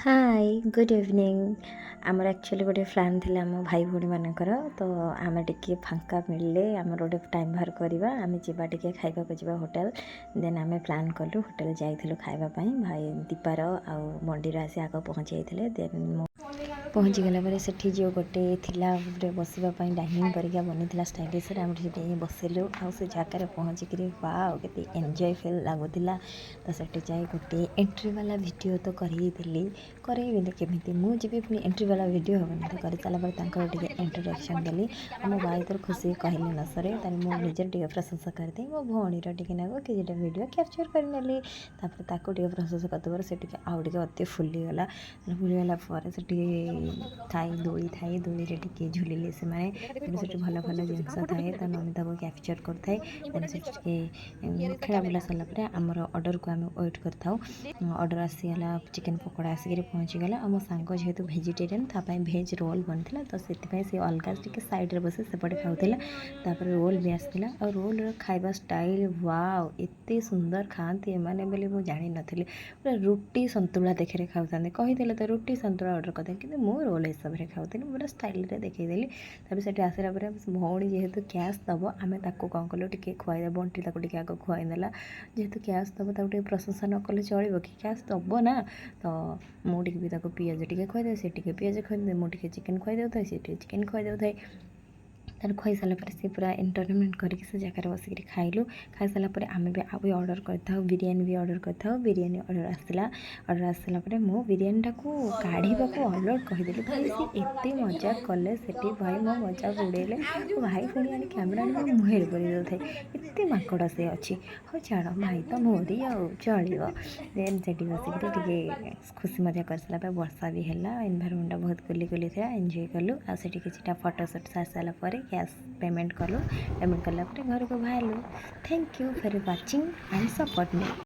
Hi good evening. आमर actually गोटे plan थिला आम भाई भौणी मानकर तो आम टिके फांका मिलले आमर गोटे टाइम बाहर करवा आम जावा टिके खाइबा को जावा होटल देन आम प्लान कलु होटल जाइथिलु खाइबा पई भाई दीपार आ मंडीर आसी आग पहुँची जाइथिले देन पहुँची गला पर सेठी जो गोटे थिला बसवाई डाइनिंग परिका बनी स्टाइलिश आम बसिलु आ से जगार पहुँचिक वाओ केते एंजॉय फील लगुला। तो सेठी जाए गोटे एंट्री वाला वीडियो तो करेबी केमी मुझे पुणी एंट्री वाला वीडियो हेनी तो कर सारापर इंट्रोडक्शन देली मो भाई तो खुशी कहले न सरे मुझे निजर टे प्रशंसा करदे मो भौणीर टे नाग कि वीडियो कैप्चर करनेली टे प्रशंसा करदेवर से आउ टे अति फुलीगला फुलीगला थाई दोली टे झुलिले से भल भल जिनस थाए तो नमिता को कैप्चर करए खेला बुला सारापर आमर ऑर्डर को आम वेट करता ऑर्डर आसीगला चिकेन पकोड़ा आसिक पहुँचीगला आम सांग जेहेतु भेजिटेरियन तापाई भेज रोल बनता तो से अलग टे सैड्रे बस सेपटे खाऊला रोल भी आसाला और रोल खाइबा स्टाइल वाओ एते सुंदर खाती एमाने बोली मुझे जानी नी पूरा रुटी संतुला देखरे खाऊता कहीदे तो रुटी संतुला ऑर्डर करदे कि मुझे रोल हिसाब से खाऊली पूरा स्टाइल देखईदेली से आसला भौणी जेहेतु कैश दब आम कौन कलु टे खुआई बंटी टे आग खुआईदेला जेहेतु कैश दब प्रशंसा न कले चलो कि कैश दब ना तो मुझे भी पिज टे खुआदे से पिज खुआदे मुझे चिकेन खुआई देता सी चिकेन खुआई देता तार खुई सारापर सी पूरा एंटरटेनमेंट करके जगह बसिक खाइलु खाई सारापर आम भी आउ ऑर्डर करता बिरियानी भी ऑर्डर करता बिरियानी ऑर्डर आसला मो बिरियानी टाक काढ़ा को अलर्ट कहीदेली भाई सी एत मजाक कले से भाई मो मजाक उड़ेले भाई पुणी आने कैमेरा मुहर कर एत माकड़ से अच्छी हाँ छाड़ भाई तो मोरी चलो देन से बसिक खुशी मजा कर सारा वर्षा भी है एनवायरमेंट बहुत गुली था एंजॉय कलु आठ किसी फोटोशूट सारी सारापर कैश पेमेंट कलु पेमेंट कलापर घर को बाहर। Thank you for watching and support me.